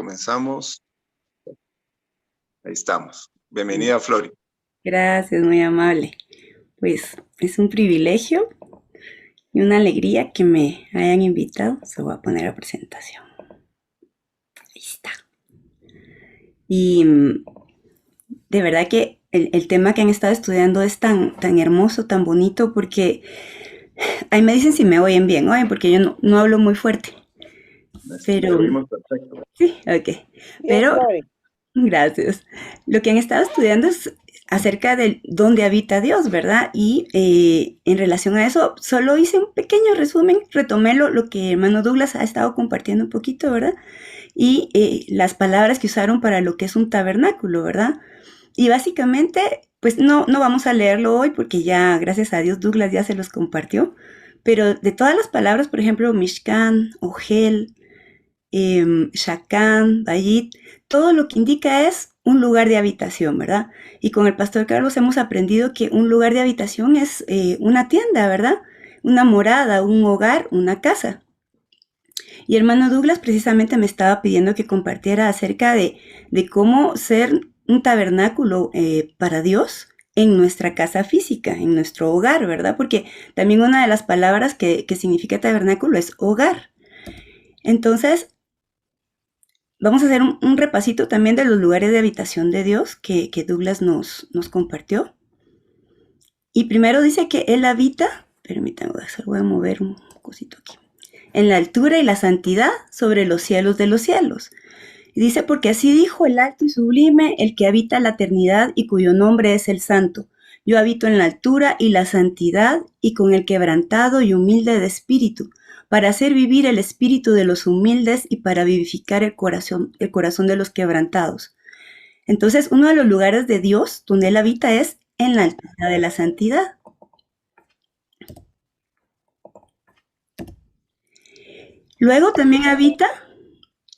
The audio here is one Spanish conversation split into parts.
comenzamos. Ahí estamos. Bienvenida, Flori. Gracias, muy amable. Pues es un privilegio y una alegría que me hayan invitado. Se voy a poner a presentación. Ahí está. Y de verdad que el tema que han estado estudiando es tan hermoso, tan bonito, porque ahí me dicen si me oyen bien, oyen, porque yo no hablo muy fuerte. Te Pero oímos perfecto. sí, ok. Bien, Pero Flori. gracias. Lo que han estado estudiando es acerca de dónde habita Dios, ¿verdad? Y en relación a eso, solo hice un pequeño resumen, retomé lo que hermano Douglas ha estado compartiendo un poquito, ¿verdad? Y las palabras que usaron para lo que es un tabernáculo, ¿verdad? Y básicamente, pues no vamos a leerlo hoy porque ya, gracias a Dios, Douglas ya se los compartió. Pero de todas las palabras, por ejemplo, Mishkan, Ogel, Shacán, Bayit, todo lo que indica es un lugar de habitación, ¿verdad? Y con el pastor Carlos hemos aprendido que un lugar de habitación es una tienda, ¿verdad? Una morada, un hogar, una casa. Y hermano Douglas precisamente me estaba pidiendo que compartiera acerca de cómo ser un tabernáculo para Dios en nuestra casa física, en nuestro hogar, ¿verdad? Porque también una de las palabras que significa tabernáculo es hogar. Entonces, vamos a hacer un repasito también de los lugares de habitación de Dios que Douglas nos compartió. Y primero dice que Él habita, permítanme, voy a mover un cosito aquí, en la altura y la santidad sobre los cielos de los cielos. Y dice, porque así dijo el alto y sublime, el que habita la eternidad y cuyo nombre es el santo. Yo habito en la altura y la santidad y con el quebrantado y humilde de espíritu, para hacer vivir el espíritu de los humildes y para vivificar el corazón de los quebrantados. Entonces, uno de los lugares de Dios donde Él habita es en la altura de la santidad. Luego también habita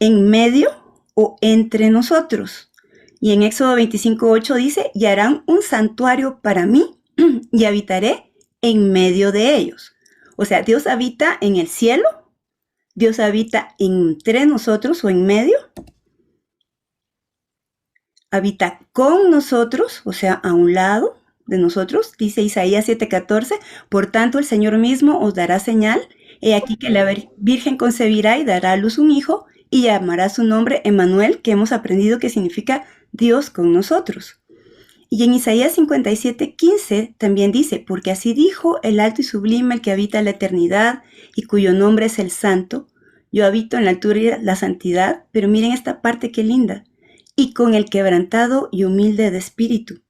en medio o entre nosotros. Y en Éxodo 25:8 dice, y harán un santuario para mí y habitaré en medio de ellos. O sea, Dios habita en el cielo, Dios habita entre nosotros o en medio, habita con nosotros, o sea, a un lado de nosotros, dice Isaías 7:14, por tanto el Señor mismo os dará señal, he aquí que la Virgen concebirá y dará a luz un hijo y llamará su nombre Emmanuel, que hemos aprendido que significa Dios con nosotros. Y en Isaías 57:15 también dice, porque así dijo el alto y sublime, el que habita la eternidad y cuyo nombre es el santo, yo habito en la altura y la santidad, pero miren esta parte qué linda, y con el quebrantado y humilde de espíritu,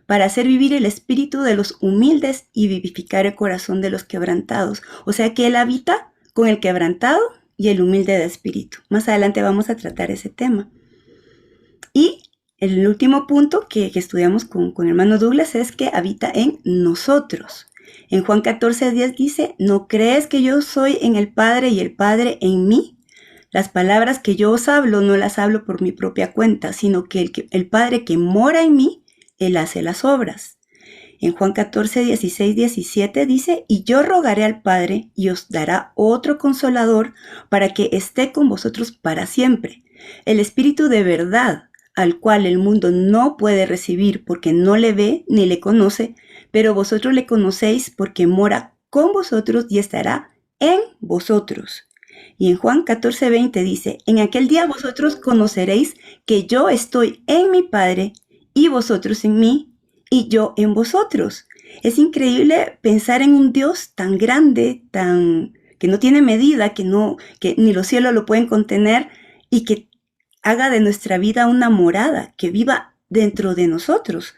para hacer vivir el espíritu de los humildes y vivificar el corazón de los quebrantados. O sea que Él habita con el quebrantado y el humilde de espíritu. Más adelante vamos a tratar ese tema. Y el último punto que estudiamos con hermano Douglas es que habita en nosotros. En Juan 14:10 dice, ¿no crees que yo soy en el Padre y el Padre en mí? Las palabras que yo os hablo no las hablo por mi propia cuenta, sino que el Padre que mora en mí, Él hace las obras. En Juan 14:16-17 dice, y yo rogaré al Padre y os dará otro consolador para que esté con vosotros para siempre. El Espíritu de verdad, al cual el mundo no puede recibir porque no le ve ni le conoce, pero vosotros le conocéis porque mora con vosotros y estará en vosotros. Y en Juan 14:20 dice, en aquel día vosotros conoceréis que yo estoy en mi Padre y vosotros en mí y yo en vosotros. Es increíble pensar en un Dios tan grande, que no tiene medida, que ni los cielos lo pueden contener y que haga de nuestra vida una morada, que viva dentro de nosotros.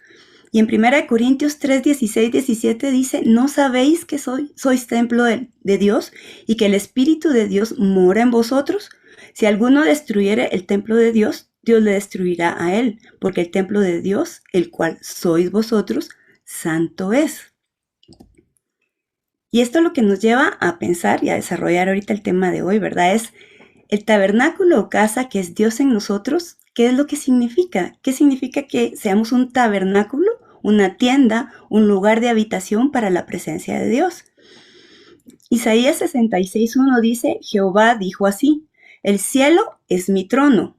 Y en 1 Corintios 3:16-17 dice, ¿no sabéis que sois templo de Dios y que el Espíritu de Dios mora en vosotros? Si alguno destruyere el templo de Dios, Dios le destruirá a él, porque el templo de Dios, el cual sois vosotros, santo es. Y esto es lo que nos lleva a pensar y a desarrollar ahorita el tema de hoy, ¿verdad? Es el tabernáculo o casa que es Dios en nosotros. ¿Qué es lo que significa? ¿Qué significa que seamos un tabernáculo, una tienda, un lugar de habitación para la presencia de Dios? Isaías 66:1 dice, Jehová dijo así, el cielo es mi trono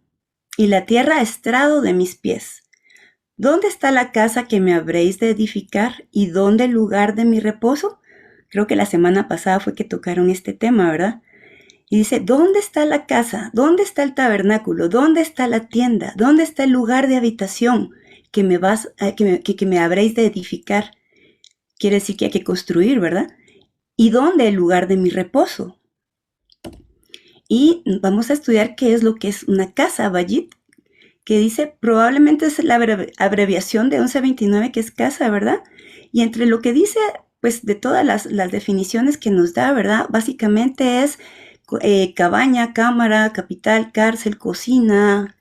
y la tierra estrado de mis pies. ¿Dónde está la casa que me habréis de edificar y dónde el lugar de mi reposo? Creo que la semana pasada fue que tocaron este tema, ¿verdad? Y dice, ¿dónde está la casa? ¿Dónde está el tabernáculo? ¿Dónde está la tienda? ¿Dónde está el lugar de habitación que me habréis de edificar? Quiere decir que hay que construir, ¿verdad? ¿Y dónde el lugar de mi reposo? Y vamos a estudiar qué es lo que es una casa, Bayit, que dice, probablemente es la abreviación de 1129, que es casa, ¿verdad? Y entre lo que dice, pues de todas las definiciones que nos da, ¿verdad? Básicamente es cabaña, cámara, capital, cárcel, cocina,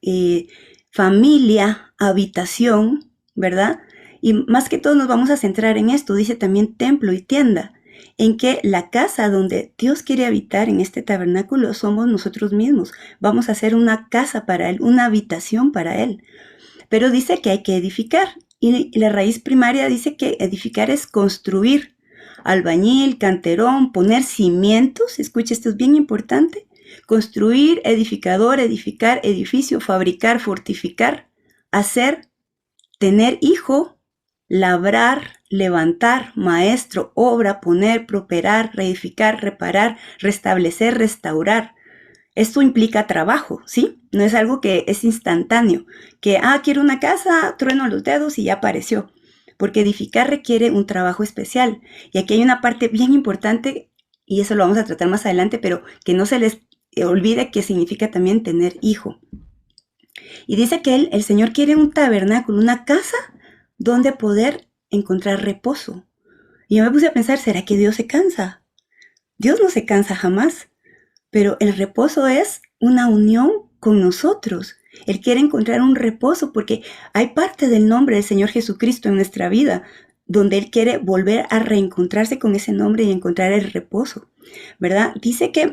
familia, habitación, ¿verdad? Y más que todo nos vamos a centrar en esto, dice también templo y tienda, en que la casa donde Dios quiere habitar en este tabernáculo somos nosotros mismos. Vamos a hacer una casa para Él, una habitación para Él. Pero dice que hay que edificar. Y la raíz primaria dice que edificar es construir. Albañil, canterón, poner cimientos. Escucha, esto es bien importante. Construir, edificador, edificar, edificio, fabricar, fortificar, hacer, tener hijo, labrar, levantar, maestro, obra, poner, prosperar, reedificar, reparar, restablecer, restaurar. Esto implica trabajo, ¿sí? No es algo que es instantáneo, que, quiero una casa, trueno los dedos y ya apareció. Porque edificar requiere un trabajo especial. Y aquí hay una parte bien importante, y eso lo vamos a tratar más adelante, pero que no se les olvide que significa también tener hijo. Y dice que el Señor quiere un tabernáculo, una casa donde poder encontrar reposo. Y yo me puse a pensar, ¿será que Dios se cansa? Dios no se cansa jamás, pero el reposo es una unión con nosotros. Él quiere encontrar un reposo porque hay parte del nombre del Señor Jesucristo en nuestra vida donde Él quiere volver a reencontrarse con ese nombre y encontrar el reposo, ¿verdad? Dice que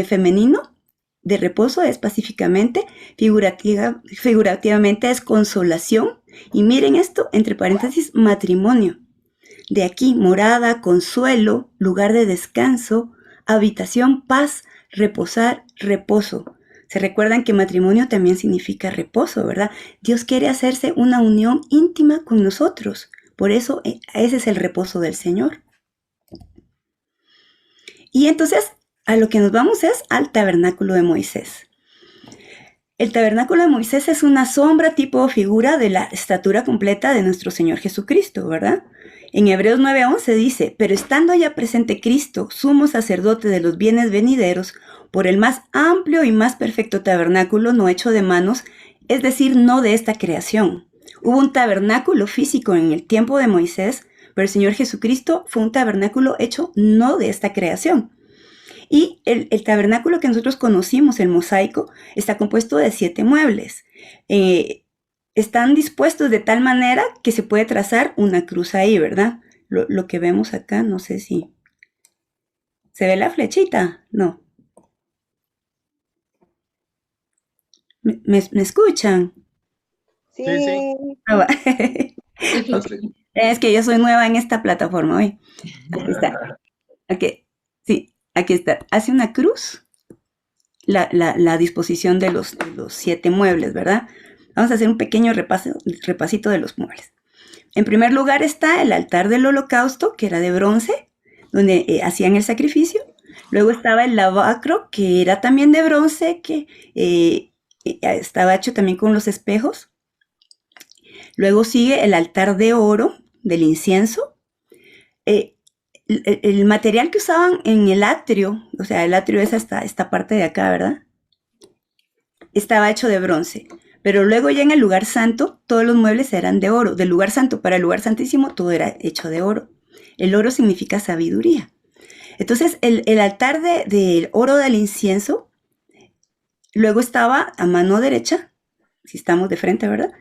femenino de reposo es pacíficamente, figurativamente es consolación. Y miren esto, entre paréntesis, matrimonio. De aquí, morada, consuelo, lugar de descanso, habitación, paz, reposar, reposo. Se recuerdan que matrimonio también significa reposo, ¿verdad? Dios quiere hacerse una unión íntima con nosotros. Por eso, ese es el reposo del Señor. Y entonces, a lo que nos vamos es al tabernáculo de Moisés. El tabernáculo de Moisés es una sombra, tipo o figura de la estatura completa de nuestro Señor Jesucristo, ¿verdad? En Hebreos 9:11 dice, pero estando ya presente Cristo, sumo sacerdote de los bienes venideros, por el más amplio y más perfecto tabernáculo no hecho de manos, es decir, no de esta creación. Hubo un tabernáculo físico en el tiempo de Moisés, pero el Señor Jesucristo fue un tabernáculo hecho no de esta creación. Y el tabernáculo que nosotros conocimos, el mosaico, está compuesto de 7 muebles. Están dispuestos de tal manera que se puede trazar una cruz ahí, ¿verdad? Lo que vemos acá, no sé si... ¿Se ve la flechita? No. ¿Me escuchan? Sí. Es que yo soy nueva en esta plataforma hoy. Aquí está. Okay. Sí, aquí está. Hace una cruz la disposición de los 7 muebles, ¿verdad? Vamos a hacer un pequeño repasito de los muebles. En primer lugar está el altar del holocausto, que era de bronce, donde hacían el sacrificio. Luego estaba el lavacro, que era también de bronce, que estaba hecho también con los espejos. Luego sigue el altar de oro del incienso. El material que usaban en el atrio, o sea, el atrio es hasta esta parte de acá, ¿verdad? Estaba hecho de bronce. Pero luego ya en el lugar santo, todos los muebles eran de oro. Del lugar santo para el lugar santísimo, todo era hecho de oro. El oro significa sabiduría. Entonces, el altar del oro del incienso, luego estaba a mano derecha, si estamos de frente, ¿verdad?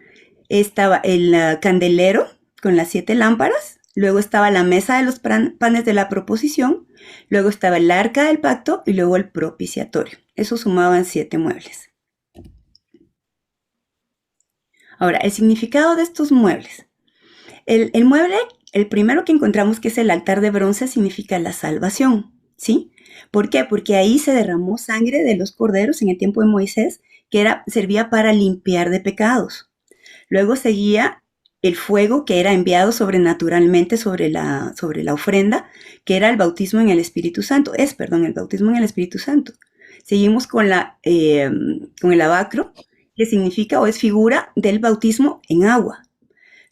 Estaba el candelero con las 7 lámparas. Luego estaba la mesa de los panes de la proposición. Luego estaba el arca del pacto y luego el propiciatorio. Eso sumaban 7 muebles. Ahora, el significado de estos muebles. El mueble, el primero que encontramos, que es el altar de bronce, significa la salvación, ¿sí? ¿Por qué? Porque ahí se derramó sangre de los corderos en el tiempo de Moisés que servía para limpiar de pecados. Luego seguía el fuego que era enviado sobrenaturalmente sobre la ofrenda, que era el bautismo en el Espíritu Santo. El bautismo en el Espíritu Santo. Seguimos con el lavacro, que significa o es figura del bautismo en agua.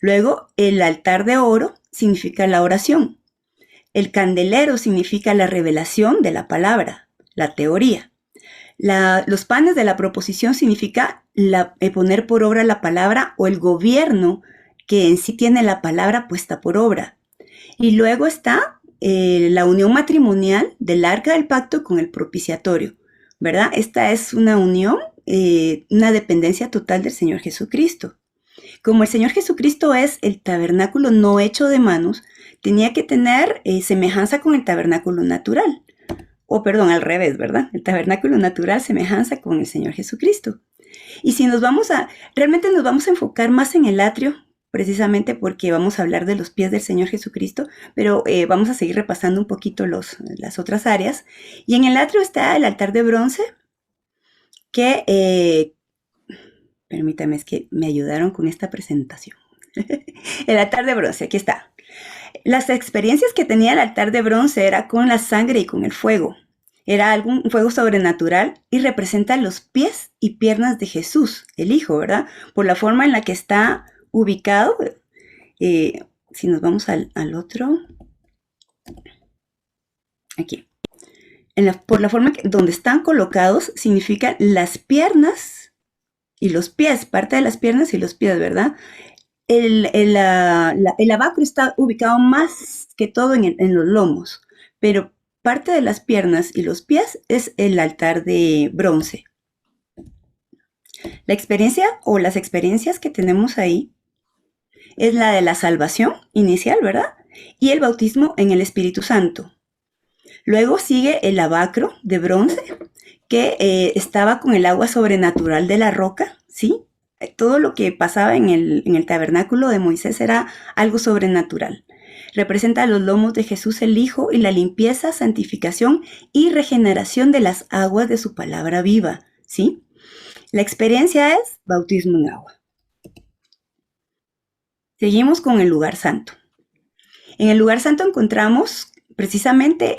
Luego, el altar de oro significa la oración. El candelero significa la revelación de la palabra, la teoría. Los panes de la proposición significa poner por obra la palabra o el gobierno que en sí tiene la palabra puesta por obra. Y luego está la unión matrimonial del arca del pacto con el propiciatorio, ¿verdad? Esta es una unión, una dependencia total del Señor Jesucristo. Como el Señor Jesucristo es el tabernáculo no hecho de manos, tenía que tener semejanza con el tabernáculo natural. Al revés, ¿verdad? El tabernáculo natural, semejanza con el Señor Jesucristo. Y si realmente nos vamos a enfocar más en el atrio, precisamente porque vamos a hablar de los pies del Señor Jesucristo, pero vamos a seguir repasando un poquito las otras áreas. Y en el atrio está el altar de bronce, que, permítame, es que me ayudaron con esta presentación. El altar de bronce, aquí está. Las experiencias que tenía el altar de bronce era con la sangre y con el fuego. Era un fuego sobrenatural y representa los pies y piernas de Jesús, el Hijo, ¿verdad? Por la forma en la que está ubicado. Si nos vamos al otro. Aquí. Por la forma donde están colocados, significa las piernas y los pies, parte de las piernas y los pies, ¿verdad? El lavacro está ubicado más que todo en los lomos, pero parte de las piernas y los pies es el altar de bronce. La experiencia o las experiencias que tenemos ahí es la de la salvación inicial, ¿verdad? Y el bautismo en el Espíritu Santo. Luego sigue el lavacro de bronce, que estaba con el agua sobrenatural de la roca, ¿sí? Todo lo que pasaba en el tabernáculo de Moisés era algo sobrenatural. Representa los lomos de Jesús el Hijo y la limpieza, santificación y regeneración de las aguas de su palabra viva, ¿sí? La experiencia es bautismo en agua. Seguimos con el lugar santo. En el lugar santo encontramos precisamente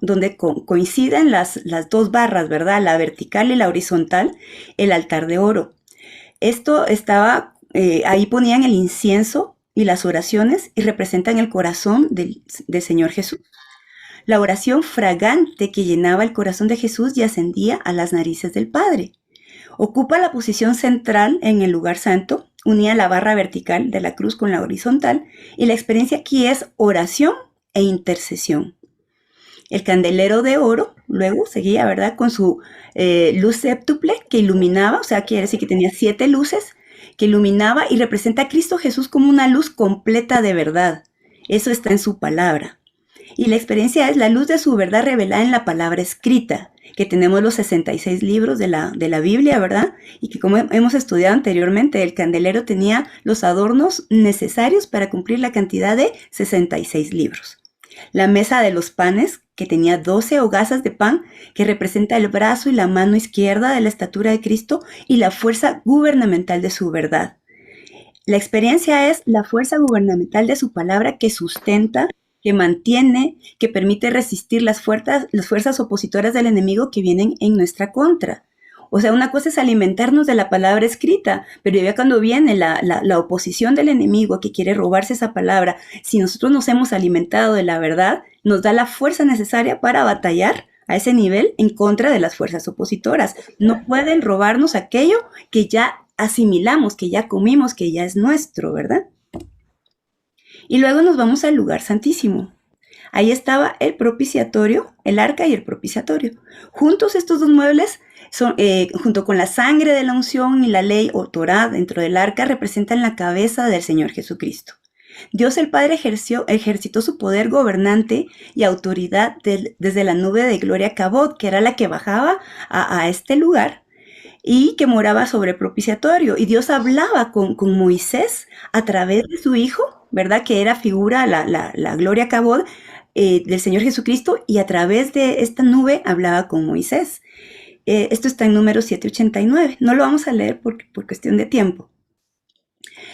donde coinciden las dos barras, ¿verdad? La vertical y la horizontal, el altar de oro. Esto estaba, ahí ponían el incienso y las oraciones y representan el corazón del Señor Jesús. La oración fragante que llenaba el corazón de Jesús y ascendía a las narices del Padre. Ocupa la posición central en el lugar santo, unía la barra vertical de la cruz con la horizontal, y la experiencia aquí es oración e intercesión. El candelero de oro luego seguía, ¿verdad?, con su luz séptuple que iluminaba, o sea, quiere decir que tenía 7 luces que iluminaba y representa a Cristo Jesús como una luz completa de verdad. Eso está en su palabra. Y la experiencia es la luz de su verdad revelada en la palabra escrita, que tenemos los 66 libros de la Biblia, ¿verdad? Y que, como hemos estudiado anteriormente, el candelero tenía los adornos necesarios para cumplir la cantidad de 66 libros. La mesa de los panes, que tenía 12 hogazas de pan, que representa el brazo y la mano izquierda de la estatura de Cristo y la fuerza gubernamental de su verdad. La experiencia es la fuerza gubernamental de su palabra que sustenta, que mantiene, que permite resistir las fuerzas opositoras del enemigo que vienen en nuestra contra. O sea, una cosa es alimentarnos de la palabra escrita, pero ya cuando viene la oposición del enemigo que quiere robarse esa palabra, si nosotros nos hemos alimentado de la verdad, nos da la fuerza necesaria para batallar a ese nivel en contra de las fuerzas opositoras. No pueden robarnos aquello que ya asimilamos, que ya comimos, que ya es nuestro, ¿verdad? Y luego nos vamos al lugar santísimo. Ahí estaba el propiciatorio, el arca y el propiciatorio. Juntos estos dos muebles, junto con la sangre de la unción y la ley o Torá dentro del arca, representan la cabeza del Señor Jesucristo. Dios el Padre ejercitó su poder gobernante y autoridad desde la nube de gloria Kabod, que era la que bajaba a este lugar y que moraba sobre el propiciatorio. Y Dios hablaba con Moisés a través de su Hijo, ¿verdad? Que era figura, la gloria Kabod del Señor Jesucristo, y a través de esta nube hablaba con Moisés. Esto está en Números 7:89. No lo vamos a leer por cuestión de tiempo.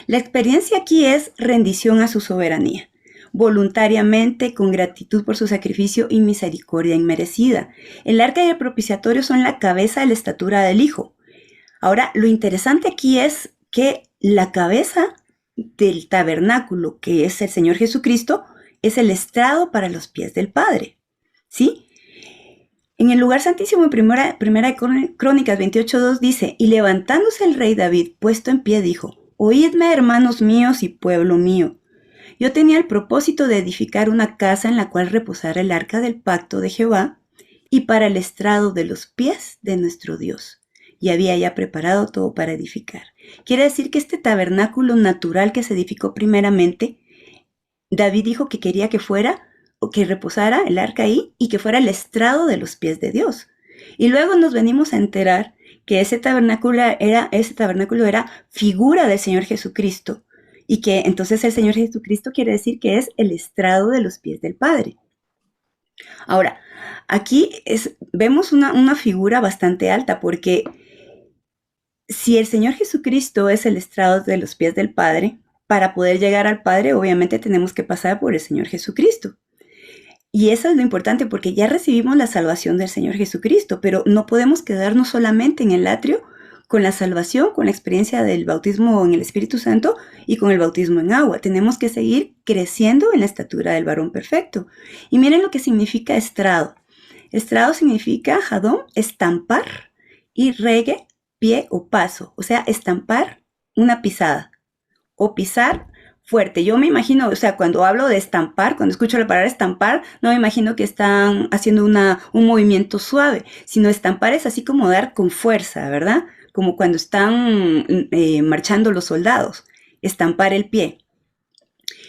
La experiencia aquí es rendición a su soberanía, voluntariamente, con gratitud por su sacrificio y misericordia inmerecida. El arca y el propiciatorio son la cabeza de la estatura del Hijo. Ahora, lo interesante aquí es que la cabeza del tabernáculo, que es el Señor Jesucristo, es el estrado para los pies del Padre, ¿sí? En el lugar santísimo, en primera Crónicas 28:2 dice, y levantándose el rey David, puesto en pie, dijo, oídme, hermanos míos y pueblo mío. Yo tenía el propósito de edificar una casa en la cual reposara el arca del pacto de Jehová y para el estrado de los pies de nuestro Dios. Y había ya preparado todo para edificar. Quiere decir que este tabernáculo natural que se edificó primeramente, David dijo que quería que fuera, o que reposara el arca ahí y que fuera el estrado de los pies de Dios. Y luego nos venimos a enterar que ese tabernáculo era figura del Señor Jesucristo. Y que entonces el Señor Jesucristo quiere decir que es el estrado de los pies del Padre. Ahora, aquí vemos una figura bastante alta, porque si el Señor Jesucristo es el estrado de los pies del Padre, para poder llegar al Padre, obviamente tenemos que pasar por el Señor Jesucristo. Y eso es lo importante, porque ya recibimos la salvación del Señor Jesucristo, pero no podemos quedarnos solamente en el atrio con la salvación, con la experiencia del bautismo en el Espíritu Santo y con el bautismo en agua. Tenemos que seguir creciendo en la estatura del varón perfecto. Y miren lo que significa estrado. Estrado significa, Hadom, estampar, y regue, pie o paso. O sea, estampar una pisada o pisar fuerte. Yo me imagino, o sea, cuando hablo de estampar, cuando escucho la palabra estampar, no me imagino que están haciendo un movimiento suave, sino estampar es así como dar con fuerza, ¿verdad? Como cuando están marchando los soldados, estampar el pie.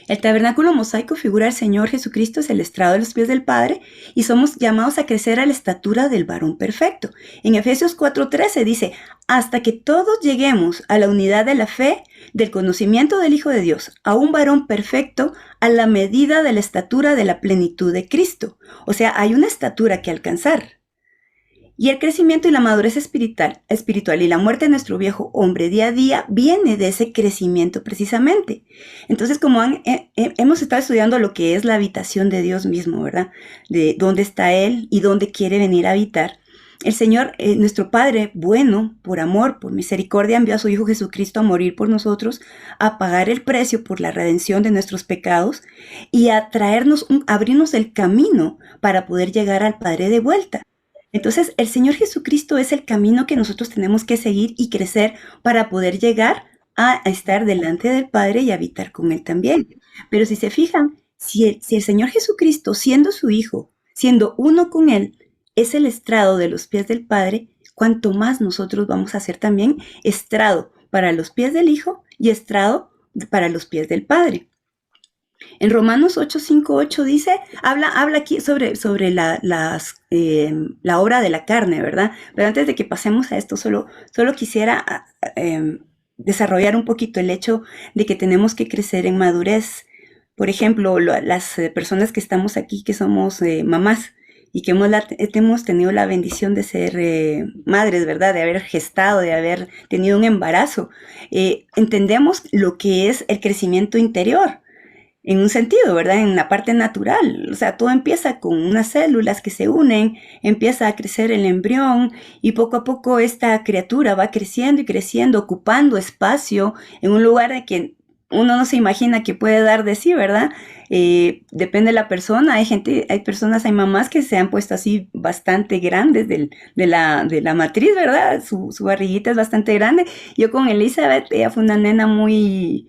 El tabernáculo mosaico figura al Señor Jesucristo, es el estrado de los pies del Padre, y somos llamados a crecer a la estatura del varón perfecto. En Efesios 4:13 dice, hasta que todos lleguemos a la unidad de la fe, del conocimiento del Hijo de Dios, a un varón perfecto, a la medida de la estatura de la plenitud de Cristo. O sea, hay una estatura que alcanzar. Y el crecimiento y la madurez espiritual y la muerte de nuestro viejo hombre día a día viene de ese crecimiento precisamente. Entonces, como hemos estado estudiando lo que es la habitación de Dios mismo, ¿verdad? De dónde está Él y dónde quiere venir a habitar. El Señor, nuestro Padre, bueno, por amor, por misericordia, envió a su Hijo Jesucristo a morir por nosotros, a pagar el precio por la redención de nuestros pecados y a abrirnos el camino para poder llegar al Padre de vuelta. Entonces, el Señor Jesucristo es el camino que nosotros tenemos que seguir y crecer para poder llegar a estar delante del Padre y habitar con Él también. Pero si se fijan, si el Señor Jesucristo, siendo su Hijo, siendo uno con Él, es el estrado de los pies del Padre, cuanto más nosotros vamos a ser también estrado para los pies del Hijo y estrado para los pies del Padre. En Romanos 8:5-8 dice, habla aquí sobre la obra de la carne, ¿verdad? Pero antes de que pasemos a esto, solo quisiera desarrollar un poquito el hecho de que tenemos que crecer en madurez. Por ejemplo, las personas que estamos aquí, que somos mamás, y que hemos tenido la bendición de ser madres, ¿verdad? De haber gestado, de haber tenido un embarazo. Entendemos lo que es el crecimiento interior, en un sentido, ¿verdad? En la parte natural. O sea, todo empieza con unas células que se unen, empieza a crecer el embrión y poco a poco esta criatura va creciendo y creciendo, ocupando espacio en un lugar de que uno no se imagina que puede dar de sí, ¿verdad? Depende de la persona. Hay mamás que se han puesto así bastante grandes de la matriz, ¿verdad? Su barriguita es bastante grande. Yo con Elizabeth, ella fue una nena muy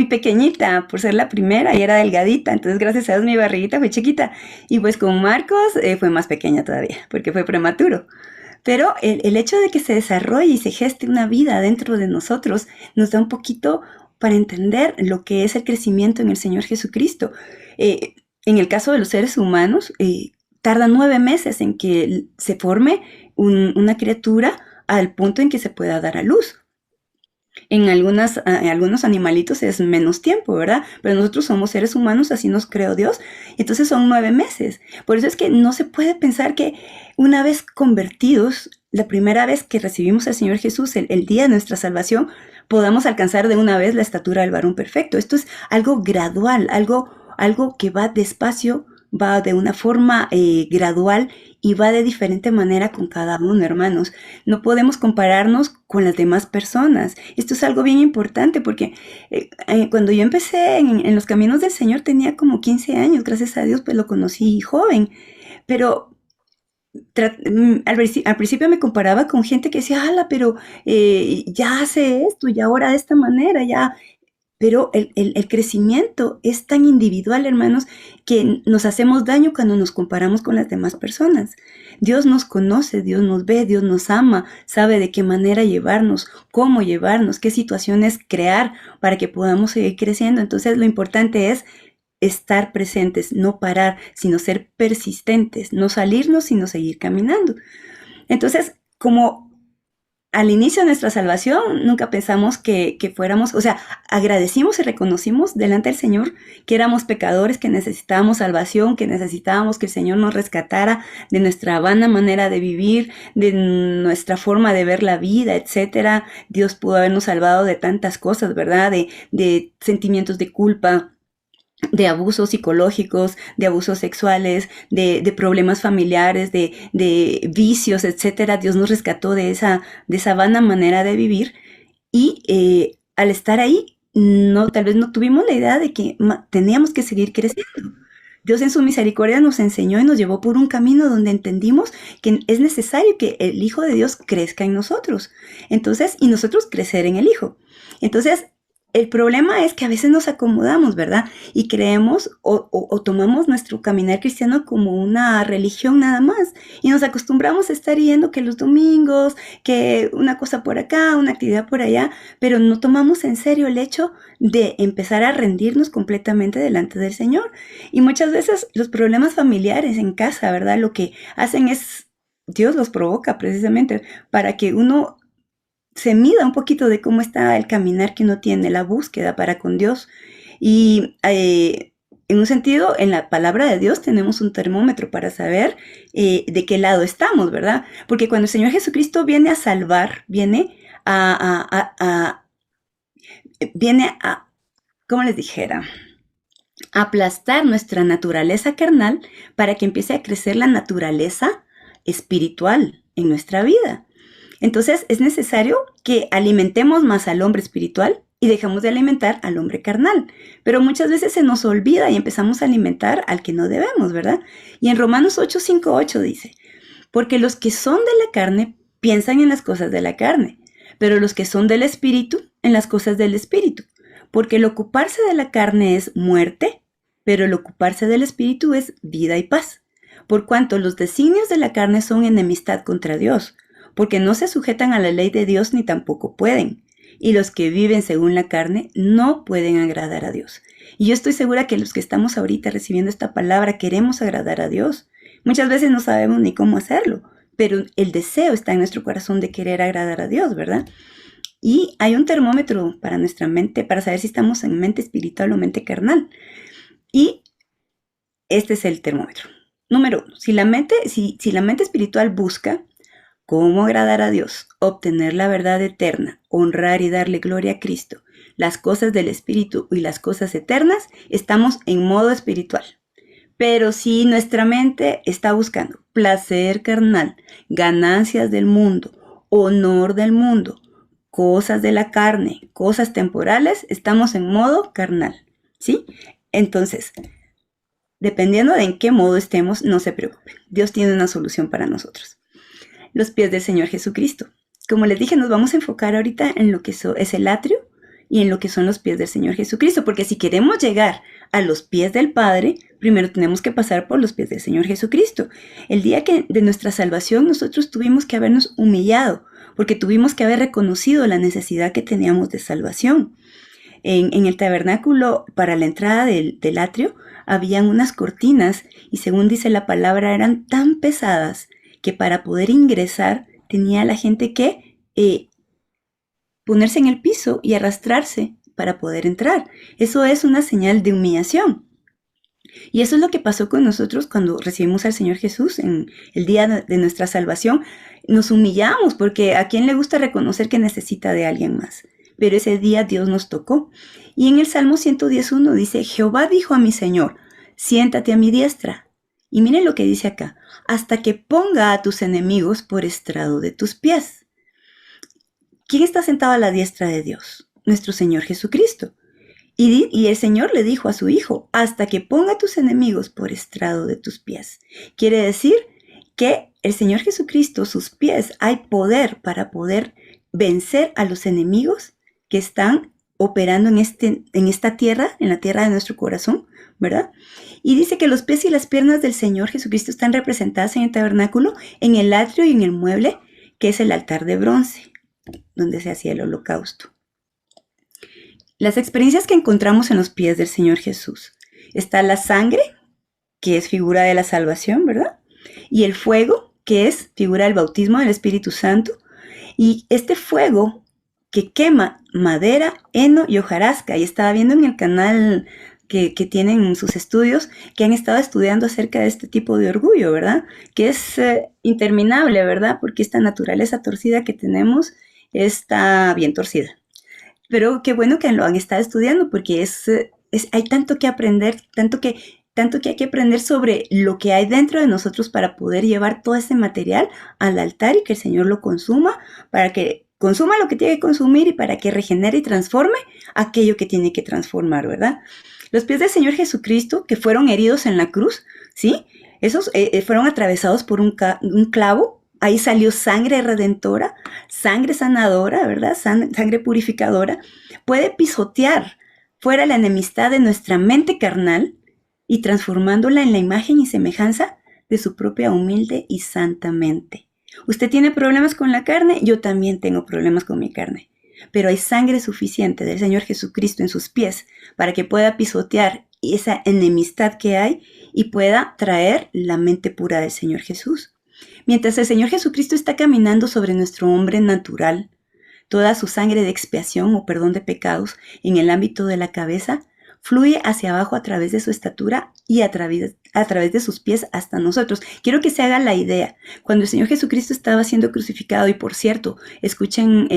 pequeñita por ser la primera y era delgadita, entonces gracias a Dios mi barriguita fue chiquita. Y pues con Marcos fue más pequeña todavía, porque fue prematuro. Pero el hecho de que se desarrolle y se geste una vida dentro de nosotros nos da un poquito para entender lo que es el crecimiento en el Señor Jesucristo. En el caso de los seres humanos, tarda 9 meses en que se forme una criatura al punto en que se pueda dar a luz. En algunos animalitos es menos tiempo, ¿verdad? Pero nosotros somos seres humanos, así nos creó Dios. Entonces son 9 meses. Por eso es que no se puede pensar que una vez convertidos, la primera vez que recibimos al Señor Jesús, el día de nuestra salvación, podamos alcanzar de una vez la estatura del varón perfecto. Esto es algo gradual, algo que va despacio, va de una forma gradual y va de diferente manera con cada uno, hermanos. No podemos compararnos con las demás personas. Esto es algo bien importante porque cuando yo empecé en los caminos del Señor tenía como 15 años, gracias a Dios, pues lo conocí joven, pero al principio me comparaba con gente que decía, ala, pero ya hace esto, ya ahora de esta manera, ya, pero el crecimiento es tan individual, hermanos, que nos hacemos daño cuando nos comparamos con las demás personas. Dios nos conoce, Dios nos ve, Dios nos ama, sabe de qué manera llevarnos, cómo llevarnos, qué situaciones crear para que podamos seguir creciendo. Entonces, lo importante es estar presentes, no parar, sino ser persistentes, no salirnos, sino seguir caminando. Entonces, como al inicio de nuestra salvación nunca pensamos que fuéramos, o sea, agradecimos y reconocimos delante del Señor que éramos pecadores, que necesitábamos salvación, que necesitábamos que el Señor nos rescatara de nuestra vana manera de vivir, de nuestra forma de ver la vida, etcétera. Dios pudo habernos salvado de tantas cosas, ¿verdad? De sentimientos de culpa, de abusos psicológicos, de abusos sexuales, de problemas familiares, de vicios, etcétera. Dios nos rescató de esa vana manera de vivir y al estar ahí, no, tal vez no tuvimos la idea de que teníamos que seguir creciendo. Dios en su misericordia nos enseñó y nos llevó por un camino donde entendimos que es necesario que el Hijo de Dios crezca en nosotros. Entonces, y nosotros crecer en el Hijo. Entonces, el problema es que a veces nos acomodamos, ¿verdad? Y creemos o tomamos nuestro caminar cristiano como una religión nada más. Y nos acostumbramos a estar yendo que los domingos, que una cosa por acá, una actividad por allá, pero no tomamos en serio el hecho de empezar a rendirnos completamente delante del Señor. Y muchas veces los problemas familiares en casa, ¿verdad? Lo que hacen es, Dios los provoca precisamente para que uno se mida un poquito de cómo está el caminar que uno tiene, la búsqueda para con Dios. Y en un sentido, en la palabra de Dios tenemos un termómetro para saber de qué lado estamos, ¿verdad? Porque cuando el Señor Jesucristo viene a salvar, viene a, ¿cómo les dijera? A aplastar nuestra naturaleza carnal para que empiece a crecer la naturaleza espiritual en nuestra vida. Entonces es necesario que alimentemos más al hombre espiritual y dejamos de alimentar al hombre carnal. Pero muchas veces se nos olvida y empezamos a alimentar al que no debemos, ¿verdad? Y en Romanos 8:5-8 dice, porque los que son de la carne piensan en las cosas de la carne, pero los que son del espíritu en las cosas del espíritu. Porque el ocuparse de la carne es muerte, pero el ocuparse del espíritu es vida y paz. Por cuanto los designios de la carne son enemistad contra Dios, porque no se sujetan a la ley de Dios ni tampoco pueden. Y los que viven según la carne no pueden agradar a Dios. Y yo estoy segura que los que estamos ahorita recibiendo esta palabra queremos agradar a Dios. Muchas veces no sabemos ni cómo hacerlo, pero el deseo está en nuestro corazón de querer agradar a Dios, ¿verdad? Y hay un termómetro para nuestra mente, para saber si estamos en mente espiritual o mente carnal. Y este es el termómetro. Número 1. Si la mente espiritual busca cómo agradar a Dios, obtener la verdad eterna, honrar y darle gloria a Cristo, las cosas del Espíritu y las cosas eternas, estamos en modo espiritual. Pero si nuestra mente está buscando placer carnal, ganancias del mundo, honor del mundo, cosas de la carne, cosas temporales, estamos en modo carnal, ¿sí? Entonces, dependiendo de en qué modo estemos, no se preocupen. Dios tiene una solución para nosotros. Los pies del Señor Jesucristo. Como les dije, nos vamos a enfocar ahorita en lo que es el atrio y en lo que son los pies del Señor Jesucristo, porque si queremos llegar a los pies del Padre, primero tenemos que pasar por los pies del Señor Jesucristo. El día de nuestra salvación, nosotros tuvimos que habernos humillado, porque tuvimos que haber reconocido la necesidad que teníamos de salvación. En el tabernáculo, para la entrada del atrio, habían unas cortinas y según dice la palabra, eran tan pesadas que para poder ingresar tenía la gente que ponerse en el piso y arrastrarse para poder entrar. Eso es una señal de humillación. Y eso es lo que pasó con nosotros cuando recibimos al Señor Jesús en el día de nuestra salvación. Nos humillamos porque a quién le gusta reconocer que necesita de alguien más. Pero ese día Dios nos tocó. Y en el Salmo 110:1 dice, Jehová dijo a mi Señor, siéntate a mi diestra. Y miren lo que dice acá, hasta que ponga a tus enemigos por estrado de tus pies. ¿Quién está sentado a la diestra de Dios? Nuestro Señor Jesucristo. Y el Señor le dijo a su Hijo, hasta que ponga a tus enemigos por estrado de tus pies. Quiere decir que el Señor Jesucristo, sus pies, hay poder para poder vencer a los enemigos que están operando en esta tierra, en la tierra de nuestro corazón, ¿verdad? Y dice que los pies y las piernas del Señor Jesucristo están representadas en el tabernáculo, en el atrio y en el mueble, que es el altar de bronce, donde se hacía el holocausto. Las experiencias que encontramos en los pies del Señor Jesús. Está la sangre, que es figura de la salvación, ¿verdad? Y el fuego, que es figura del bautismo del Espíritu Santo. Y este fuego que quema madera, heno y hojarasca. Y estaba viendo en el canal que tienen sus estudios, que han estado estudiando acerca de este tipo de orgullo, ¿verdad? Que es interminable, ¿verdad? Porque esta naturaleza torcida que tenemos está bien torcida. Pero qué bueno que lo han estado estudiando porque hay tanto que aprender, tanto que hay que aprender sobre lo que hay dentro de nosotros para poder llevar todo ese material al altar y que el Señor lo consuma, para que consuma lo que tiene que consumir y para que regenere y transforme aquello que tiene que transformar, ¿verdad? Los pies del Señor Jesucristo que fueron heridos en la cruz, ¿sí? Esos fueron atravesados por un clavo. Ahí salió sangre redentora, sangre sanadora, ¿verdad? Sangre purificadora. Puede pisotear fuera la enemistad de nuestra mente carnal y transformándola en la imagen y semejanza de su propia humilde y santa mente. ¿Usted tiene problemas con la carne? Yo también tengo problemas con mi carne. Pero hay sangre suficiente del Señor Jesucristo en sus pies para que pueda pisotear esa enemistad que hay y pueda traer la mente pura del Señor Jesús. Mientras el Señor Jesucristo está caminando sobre nuestro hombre natural, toda su sangre de expiación o perdón de pecados en el ámbito de la cabeza fluye hacia abajo a través de su estatura y a través de sus pies hasta nosotros. Quiero que se haga la idea. Cuando el Señor Jesucristo estaba siendo crucificado, y por cierto, escuchen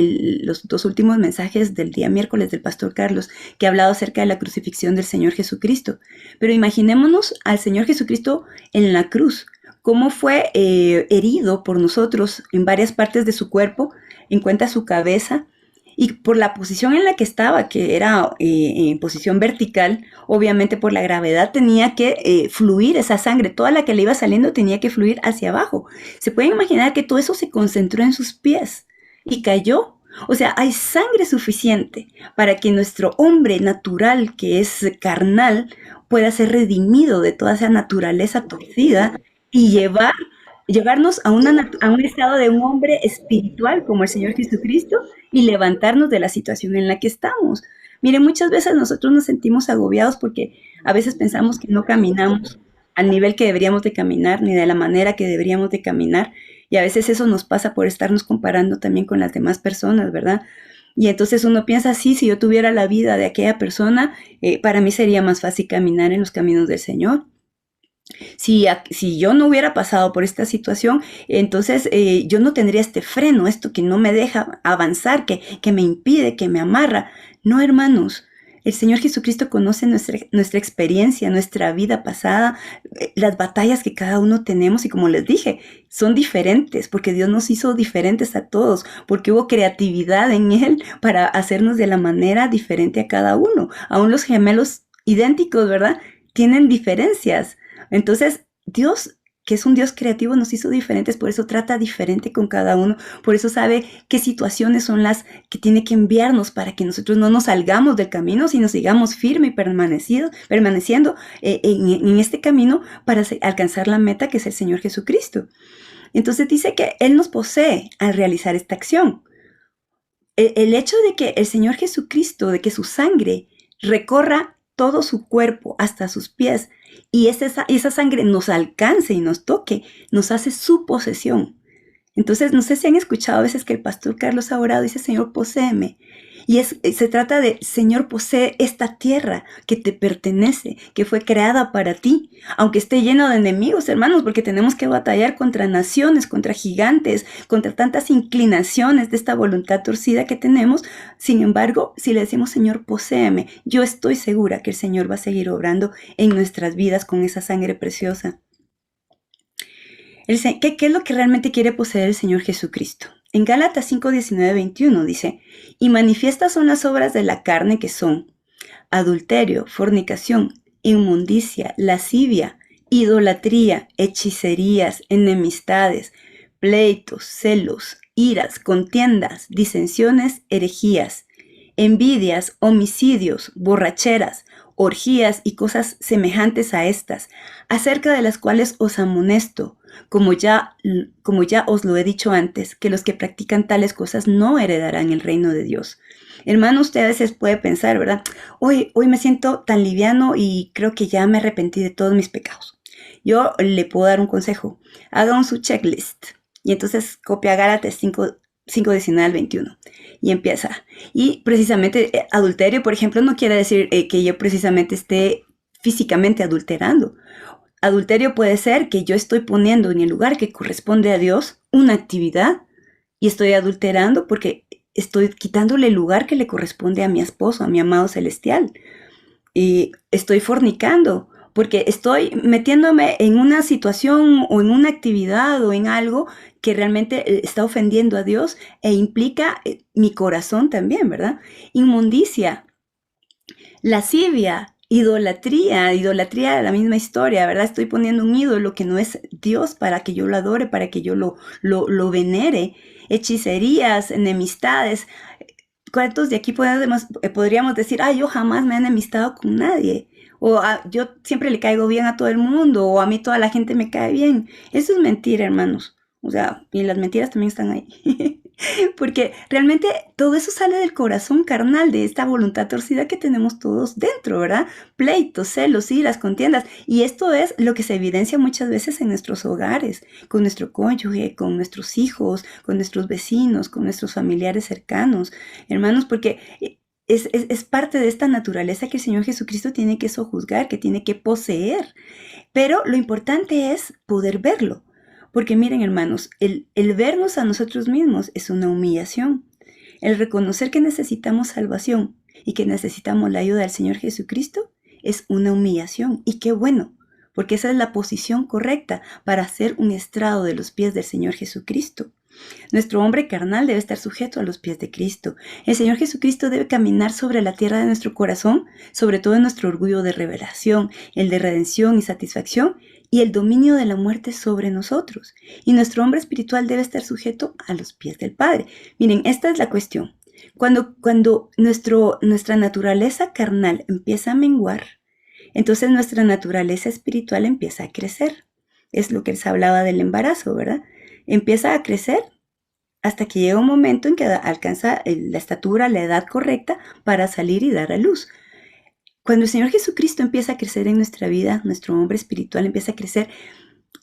los 2 últimos mensajes del día miércoles del pastor Carlos, que ha hablado acerca de la crucifixión del Señor Jesucristo. Pero imaginémonos al Señor Jesucristo en la cruz, cómo fue herido por nosotros en varias partes de su cuerpo, en cuenta su cabeza, y por la posición en la que estaba, que era en posición vertical, obviamente por la gravedad tenía que fluir esa sangre, toda la que le iba saliendo tenía que fluir hacia abajo. Se pueden imaginar que todo eso se concentró en sus pies y cayó. O sea, hay sangre suficiente para que nuestro hombre natural, que es carnal, pueda ser redimido de toda esa naturaleza torcida y llevarnos a un estado de un hombre espiritual como el Señor Jesucristo y levantarnos de la situación en la que estamos. Miren, muchas veces nosotros nos sentimos agobiados porque a veces pensamos que no caminamos al nivel que deberíamos de caminar, ni de la manera que deberíamos de caminar, y a veces eso nos pasa por estarnos comparando también con las demás personas, ¿verdad? Y entonces uno piensa, sí, si yo tuviera la vida de aquella persona, para mí sería más fácil caminar en los caminos del Señor. Si yo no hubiera pasado por esta situación, entonces yo no tendría este freno, esto que no me deja avanzar, que me impide, que me amarra. No, hermanos, el Señor Jesucristo conoce nuestra experiencia, nuestra vida pasada, las batallas que cada uno tenemos y como les dije, son diferentes porque Dios nos hizo diferentes a todos, porque hubo creatividad en Él para hacernos de la manera diferente a cada uno. Aún los gemelos idénticos, ¿verdad? Tienen diferencias. Entonces, Dios, que es un Dios creativo, nos hizo diferentes, por eso trata diferente con cada uno, por eso sabe qué situaciones son las que tiene que enviarnos para que nosotros no nos salgamos del camino, sino sigamos firme y permaneciendo en este camino para alcanzar la meta que es el Señor Jesucristo. Entonces dice que Él nos posee al realizar esta acción. El hecho de que el Señor Jesucristo, de que su sangre recorra todo su cuerpo hasta sus pies, y esa sangre nos alcance y nos toque, nos hace su posesión. Entonces, no sé si han escuchado a veces que el pastor Carlos ha orado y dice, Señor, poséeme. Y se trata de, Señor, posee esta tierra que te pertenece, que fue creada para ti, aunque esté lleno de enemigos, hermanos, porque tenemos que batallar contra naciones, contra gigantes, contra tantas inclinaciones de esta voluntad torcida que tenemos. Sin embargo, si le decimos, Señor, poséeme, yo estoy segura que el Señor va a seguir obrando en nuestras vidas con esa sangre preciosa. ¿Qué es lo que realmente quiere poseer el Señor Jesucristo? En Gálatas 5, 19, 21 dice, y manifiestas son las obras de la carne que son adulterio, fornicación, inmundicia, lascivia, idolatría, hechicerías, enemistades, pleitos, celos, iras, contiendas, disensiones, herejías, envidias, homicidios, borracheras, orgías y cosas semejantes a estas, acerca de las cuales os amonesto, como ya os lo he dicho antes, que los que practican tales cosas no heredarán el reino de Dios. Hermano, usted a veces puede pensar, ¿verdad? Hoy me siento tan liviano y creo que ya me arrepentí de todos mis pecados. Yo le puedo dar un consejo. Haga su checklist y entonces copia Gálatas 5, 19 al 21 y empieza. Y precisamente adulterio, por ejemplo, no quiere decir que yo precisamente esté físicamente adulterando. Adulterio puede ser que yo estoy poniendo en el lugar que corresponde a Dios una actividad y estoy adulterando porque estoy quitándole el lugar que le corresponde a mi esposo, a mi amado celestial. Y estoy fornicando porque estoy metiéndome en una situación o en una actividad o en algo que realmente está ofendiendo a Dios e implica mi corazón también, ¿verdad? Inmundicia, lascivia, idolatría, la misma historia, ¿verdad? Estoy poniendo un ídolo que no es Dios para que yo lo adore, para que yo lo venere. Hechicerías, enemistades. ¿Cuántos de aquí podríamos decir, yo jamás me he enemistado con nadie? O yo siempre le caigo bien a todo el mundo, o a mí toda la gente me cae bien. Eso es mentira, hermanos. O sea, y las mentiras también están ahí. Porque realmente todo eso sale del corazón carnal, de esta voluntad torcida que tenemos todos dentro, ¿verdad? Pleitos, celos, iras, contiendas. Y esto es lo que se evidencia muchas veces en nuestros hogares, con nuestro cónyuge, con nuestros hijos, con nuestros vecinos, con nuestros familiares cercanos. Hermanos, porque es parte de esta naturaleza que el Señor Jesucristo tiene que sojuzgar, que tiene que poseer. Pero lo importante es poder verlo. Porque miren, hermanos, el vernos a nosotros mismos es una humillación. El reconocer que necesitamos salvación y que necesitamos la ayuda del Señor Jesucristo es una humillación. Y qué bueno, porque esa es la posición correcta para hacer un estrado de los pies del Señor Jesucristo. Nuestro hombre carnal debe estar sujeto a los pies de Cristo. El Señor Jesucristo debe caminar sobre la tierra de nuestro corazón, sobre todo en nuestro orgullo de revelación, el de redención y satisfacción, y el dominio de la muerte sobre nosotros. Y nuestro hombre espiritual debe estar sujeto a los pies del Padre. Miren, esta es la cuestión. Cuando nuestra naturaleza carnal empieza a menguar, entonces nuestra naturaleza espiritual empieza a crecer. Es lo que les hablaba del embarazo, ¿verdad? Empieza a crecer hasta que llega un momento en que alcanza la estatura, la edad correcta para salir y dar a luz. Cuando el Señor Jesucristo empieza a crecer en nuestra vida, nuestro hombre espiritual empieza a crecer,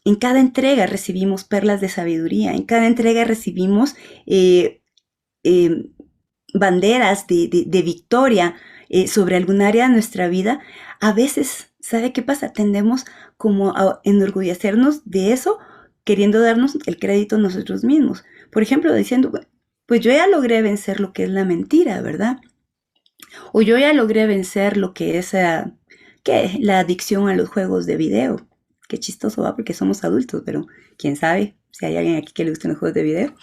en cada entrega recibimos perlas de sabiduría, en cada entrega recibimos banderas de victoria sobre algún área de nuestra vida. A veces, ¿sabe qué pasa? Tendemos como a enorgullecernos de eso, queriendo darnos el crédito nosotros mismos. Por ejemplo, diciendo, pues yo ya logré vencer lo que es la mentira, ¿verdad? O yo ya logré vencer lo que es la adicción a los juegos de video. Qué chistoso va porque somos adultos, pero quién sabe si hay alguien aquí que le gusten los juegos de video.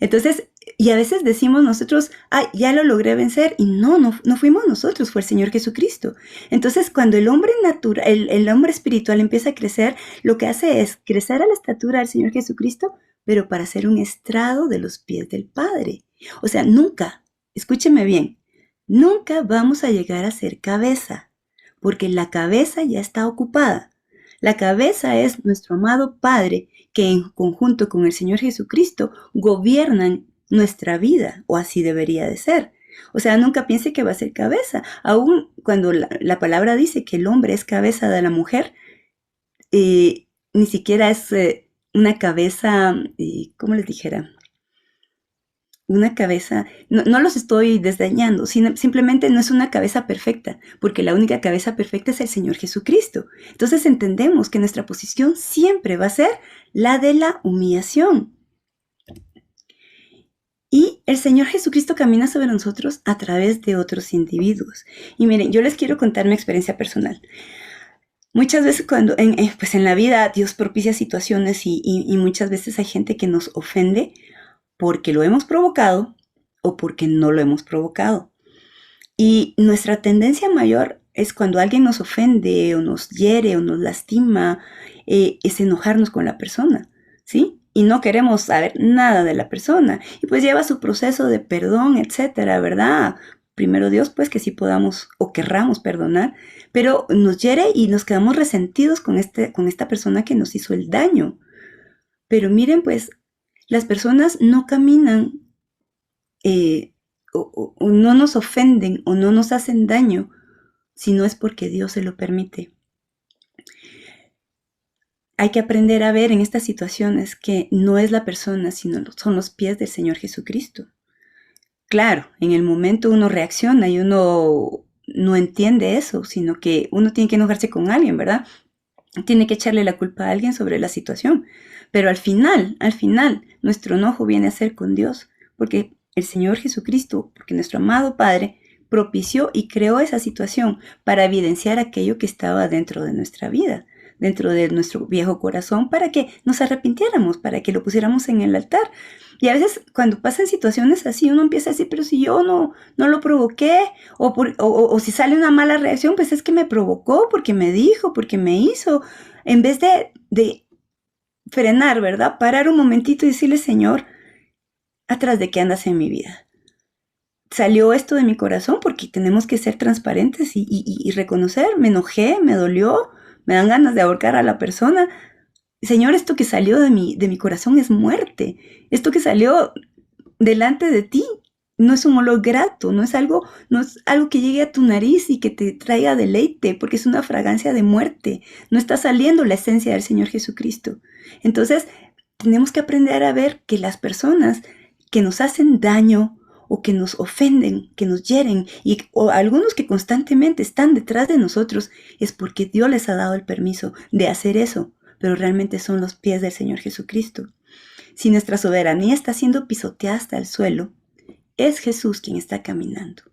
Entonces, y a veces decimos nosotros, ya lo logré vencer, y no fuimos nosotros, fue el Señor Jesucristo. Entonces, cuando el hombre natural, el hombre espiritual empieza a crecer, lo que hace es crecer a la estatura del Señor Jesucristo, pero para ser un estrado de los pies del Padre. O sea, nunca, escúcheme bien, nunca vamos a llegar a ser cabeza, porque la cabeza ya está ocupada. La cabeza es nuestro amado Padre, que en conjunto con el Señor Jesucristo gobiernan nuestra vida, o así debería de ser. O sea, nunca piense que va a ser cabeza. Aún cuando la palabra dice que el hombre es cabeza de la mujer, ni siquiera es una cabeza, ¿cómo les dijera? Una cabeza, no los estoy desdeñando, simplemente no es una cabeza perfecta, porque la única cabeza perfecta es el Señor Jesucristo. Entonces entendemos que nuestra posición siempre va a ser la de la humillación. Y el Señor Jesucristo camina sobre nosotros a través de otros individuos. Y miren, yo les quiero contar mi experiencia personal. Muchas veces pues en la vida Dios propicia situaciones y muchas veces hay gente que nos ofende porque lo hemos provocado o porque no lo hemos provocado. Y nuestra tendencia mayor es cuando alguien nos ofende o nos hiere o nos lastima, es enojarnos con la persona, ¿sí? Y no queremos saber nada de la persona. Y pues lleva su proceso de perdón, etcétera, ¿verdad? Primero Dios, pues que sí podamos o querramos perdonar, pero nos hiere y nos quedamos resentidos con esta persona que nos hizo el daño. Pero miren, pues, las personas no caminan o no nos ofenden o no nos hacen daño si no es porque Dios se lo permite. Hay que aprender a ver en estas situaciones que no es la persona, sino son los pies del Señor Jesucristo. Claro, en el momento uno reacciona y uno no entiende eso, sino que uno tiene que enojarse con alguien, ¿verdad? Tiene que echarle la culpa a alguien sobre la situación. Pero al final, nuestro enojo viene a ser con Dios, porque el Señor Jesucristo, porque nuestro amado Padre propició y creó esa situación para evidenciar aquello que estaba dentro de nuestra vida, dentro de nuestro viejo corazón, para que nos arrepintiéramos, para que lo pusiéramos en el altar. Y a veces cuando pasan situaciones así, uno empieza a decir, pero si yo no lo provoqué, o si sale una mala reacción, pues es que me provocó, porque me dijo, porque me hizo. En vez de frenar, ¿verdad? Parar un momentito y decirle, Señor, ¿atrás de qué andas en mi vida? Salió esto de mi corazón porque tenemos que ser transparentes y reconocer, me enojé, me dolió, me dan ganas de ahorcar a la persona. Señor, esto que salió de mi corazón es muerte. Esto que salió delante de ti no es un olor grato, no es algo que llegue a tu nariz y que te traiga deleite, porque es una fragancia de muerte. No está saliendo la esencia del Señor Jesucristo. Entonces, tenemos que aprender a ver que las personas que nos hacen daño o que nos ofenden, que nos hieren, o algunos que constantemente están detrás de nosotros, es porque Dios les ha dado el permiso de hacer eso, pero realmente son los pies del Señor Jesucristo. Si nuestra soberanía está siendo pisoteada hasta el suelo, es Jesús quien está caminando.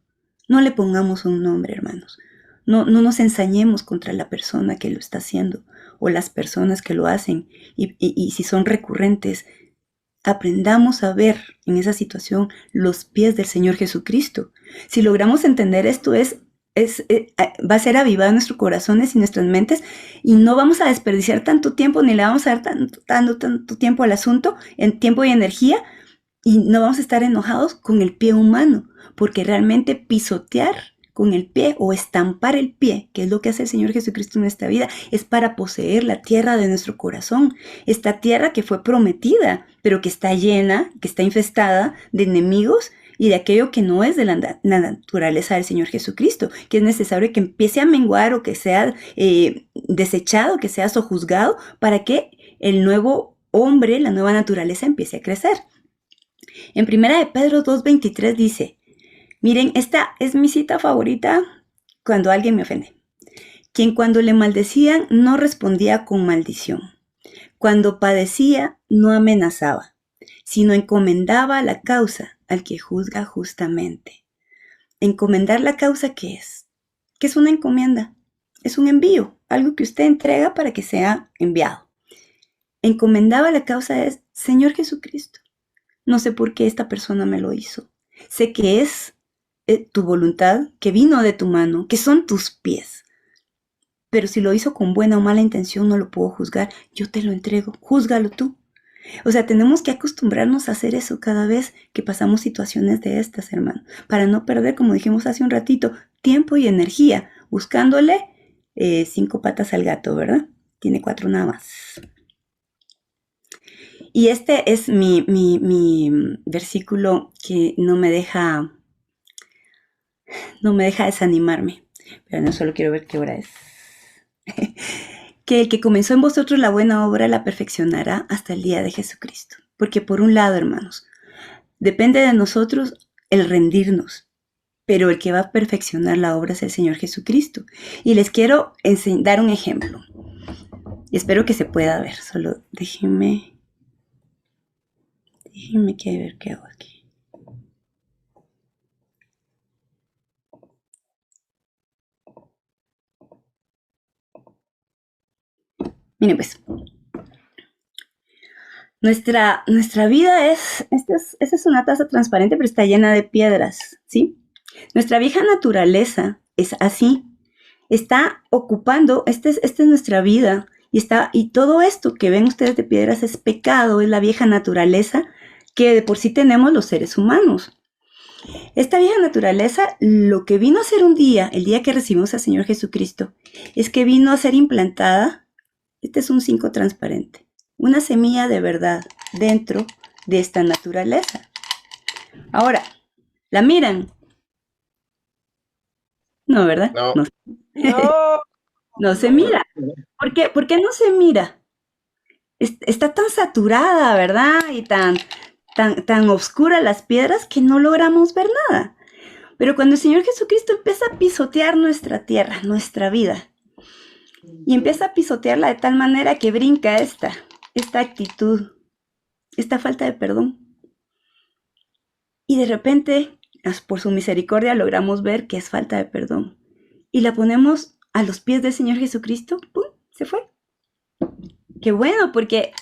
No le pongamos un nombre, hermanos. No nos ensañemos contra la persona que lo está haciendo o las personas que lo hacen. Y si son recurrentes, aprendamos a ver en esa situación los pies del Señor Jesucristo. Si logramos entender esto, va a ser avivado en nuestros corazones y nuestras mentes y no vamos a desperdiciar tanto tiempo ni le vamos a dar tanto tiempo al asunto, en tiempo y energía, y no vamos a estar enojados con el pie humano, porque realmente pisotear con el pie o estampar el pie, que es lo que hace el Señor Jesucristo en nuestra vida, es para poseer la tierra de nuestro corazón. Esta tierra que fue prometida, pero que está llena, que está infestada de enemigos y de aquello que no es de la naturaleza del Señor Jesucristo, que es necesario que empiece a menguar o que sea desechado, que sea sojuzgado, para que el nuevo hombre, la nueva naturaleza empiece a crecer. En 1 de Pedro 2:23 dice, miren, esta es mi cita favorita cuando alguien me ofende. Quien cuando le maldecían no respondía con maldición. Cuando padecía no amenazaba, sino encomendaba la causa al que juzga justamente. Encomendar la causa, ¿qué es? ¿Qué es una encomienda? Es un envío, algo que usted entrega para que sea enviado. Encomendaba la causa es, Señor Jesucristo, no sé por qué esta persona me lo hizo. Sé que es tu voluntad, que vino de tu mano, que son tus pies. Pero si lo hizo con buena o mala intención, no lo puedo juzgar. Yo te lo entrego. Júzgalo tú. O sea, tenemos que acostumbrarnos a hacer eso cada vez que pasamos situaciones de estas, hermano, para no perder, como dijimos hace un ratito, tiempo y energía buscándole 5 patas al gato, ¿verdad? Tiene 4 nada más. Y este es mi versículo que no me deja desanimarme. Pero no solo quiero ver qué hora es. que el que comenzó en vosotros la buena obra la perfeccionará hasta el día de Jesucristo. Porque por un lado, hermanos, depende de nosotros el rendirnos, pero el que va a perfeccionar la obra es el Señor Jesucristo. Y les quiero dar un ejemplo. Y espero que se pueda ver. Solo déjenme que ver qué hago aquí. Miren pues, nuestra vida esta es una taza transparente, pero está llena de piedras, ¿sí? Nuestra vieja naturaleza es así, está ocupando, esta es nuestra vida, y todo esto que ven ustedes de piedras es pecado, es la vieja naturaleza que de por sí tenemos los seres humanos. Esta vieja naturaleza, lo que vino a ser un día, el día que recibimos al Señor Jesucristo, es que vino a ser implantada. Este es un 5 transparente, una semilla de verdad dentro de esta naturaleza. Ahora, ¿la miran? No, ¿verdad? No. No, no se mira. ¿Por qué no se mira? Está tan saturada, ¿verdad? Y tan oscura las piedras que no logramos ver nada. Pero cuando el Señor Jesucristo empieza a pisotear nuestra tierra, nuestra vida, y empieza a pisotearla de tal manera que brinca esta actitud, esta falta de perdón. Y de repente, por su misericordia, logramos ver que es falta de perdón. Y la ponemos a los pies del Señor Jesucristo, ¡pum!, se fue. Qué bueno, porque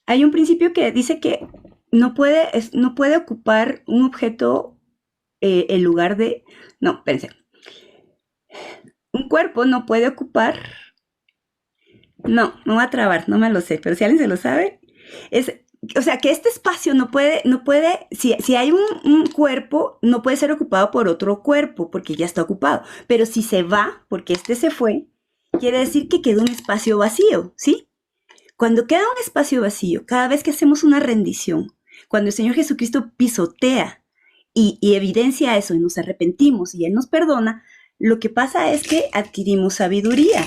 hay un principio que dice que no puede ocupar un objeto el lugar de... No, pensé. Un cuerpo no puede ocupar... No, me voy a trabar, no me lo sé, pero si alguien se lo sabe, o sea, que este espacio no puede, si hay un cuerpo, no puede ser ocupado por otro cuerpo, porque ya está ocupado. Pero si se va, porque este se fue, quiere decir que quedó un espacio vacío, ¿sí? Cuando queda un espacio vacío, cada vez que hacemos una rendición, cuando el Señor Jesucristo pisotea y evidencia eso y nos arrepentimos y Él nos perdona, lo que pasa es que adquirimos sabiduría.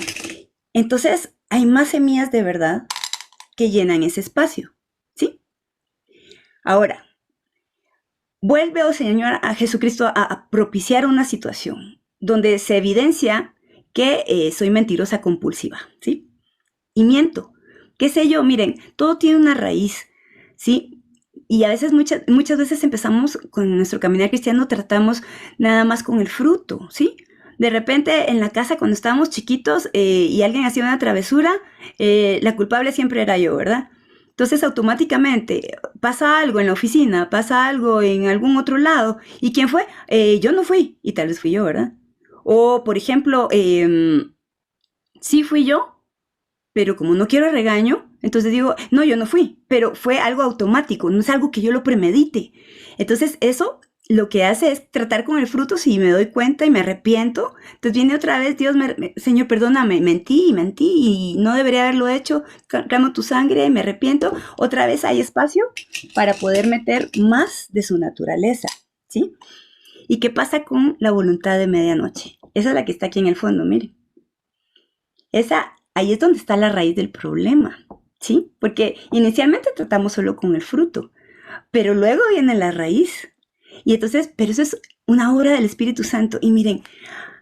Entonces, hay más semillas de verdad que llenan ese espacio, ¿sí? Ahora, vuelve, oh Señor, a Jesucristo a propiciar una situación donde se evidencia que soy mentirosa compulsiva, ¿sí? Y miento. ¿Qué sé yo? Miren, todo tiene una raíz, ¿sí? Y a veces, muchas veces empezamos con nuestro caminar cristiano, tratamos nada más con el fruto, ¿sí? De repente en la casa cuando estábamos chiquitos y alguien hacía una travesura, la culpable siempre era yo, ¿verdad? Entonces automáticamente pasa algo en la oficina, pasa algo en algún otro lado. ¿Y quién fue? Yo no fui, y tal vez fui yo, ¿verdad? O, por ejemplo, sí fui yo, pero como no quiero regaño, entonces digo, no, yo no fui, pero fue algo automático, no es algo que yo lo premedite. Entonces eso lo que hace es tratar con el fruto si me doy cuenta y me arrepiento. Entonces viene otra vez, Dios, Señor, perdóname, mentí y no debería haberlo hecho, clamo tu sangre, me arrepiento. Otra vez hay espacio para poder meter más de su naturaleza, ¿sí? ¿Y qué pasa con la voluntad de medianoche? Esa es la que está aquí en el fondo, miren. Ahí es donde está la raíz del problema, ¿sí? Porque inicialmente tratamos solo con el fruto, pero luego viene la raíz. Y entonces, pero eso es una obra del Espíritu Santo. Y miren,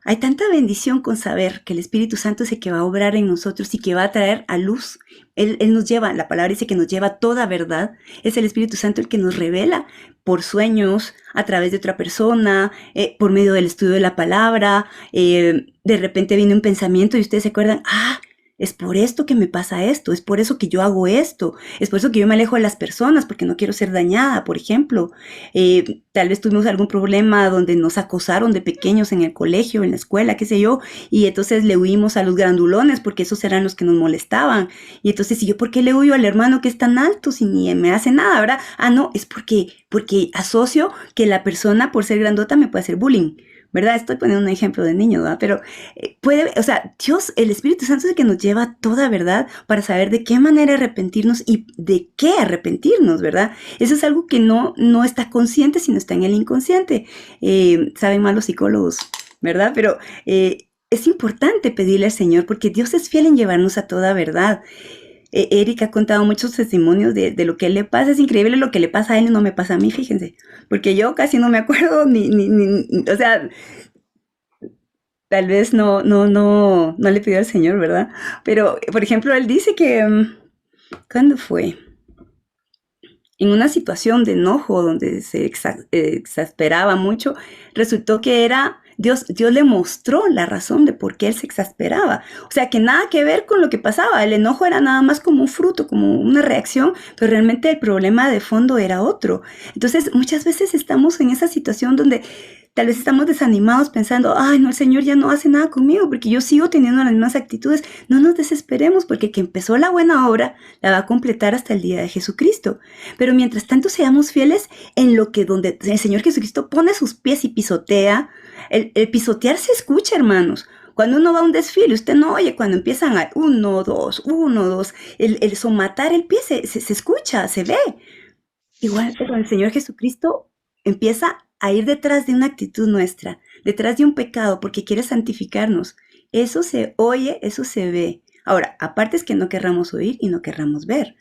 hay tanta bendición con saber que el Espíritu Santo es el que va a obrar en nosotros y que va a traer a luz. Él nos lleva, la palabra dice que nos lleva toda verdad. Es el Espíritu Santo el que nos revela por sueños, a través de otra persona, por medio del estudio de la palabra. De repente viene un pensamiento y ustedes se acuerdan, es por esto que me pasa esto, es por eso que yo hago esto, es por eso que yo me alejo de las personas, porque no quiero ser dañada, por ejemplo. Tal vez tuvimos algún problema donde nos acosaron de pequeños en el colegio, en la escuela, qué sé yo, y entonces le huimos a los grandulones porque esos eran los que nos molestaban. Y entonces, ¿y yo por qué le huyo al hermano que es tan alto si ni me hace nada, verdad? No, es porque asocio que la persona por ser grandota me puede hacer bullying. ¿Verdad? Estoy poniendo un ejemplo de niño, ¿verdad? Pero Dios, el Espíritu Santo es el que nos lleva toda verdad para saber de qué manera arrepentirnos y de qué arrepentirnos, ¿verdad? Eso es algo que no está consciente, sino está en el inconsciente. Saben más los psicólogos, ¿verdad? Pero es importante pedirle al Señor porque Dios es fiel en llevarnos a toda verdad. Erika ha contado muchos testimonios de lo que le pasa. Es increíble lo que le pasa a él y no me pasa a mí, fíjense. Porque yo casi no me acuerdo o sea, tal vez no le pidió al Señor, ¿verdad? Pero, por ejemplo, él dice que, ¿cuándo fue? En una situación de enojo donde se exasperaba mucho, resultó que era Dios le mostró la razón de por qué él se exasperaba. O sea, que nada que ver con lo que pasaba. El enojo era nada más como un fruto, como una reacción, pero realmente el problema de fondo era otro. Entonces, muchas veces estamos en esa situación donde tal vez estamos desanimados pensando, ay, no, el Señor ya no hace nada conmigo porque yo sigo teniendo las mismas actitudes. No nos desesperemos porque quien empezó la buena obra la va a completar hasta el día de Jesucristo. Pero mientras tanto seamos fieles en lo que donde el Señor Jesucristo pone sus pies y pisotea. El pisotear se escucha, hermanos. Cuando uno va a un desfile, usted no oye cuando empiezan a 1, 2. El somatar el pie se escucha, se ve. Igual que con el Señor Jesucristo empieza a ir detrás de una actitud nuestra, detrás de un pecado, porque quiere santificarnos. Eso se oye, eso se ve. Ahora, aparte es que no querramos oír y no querramos ver.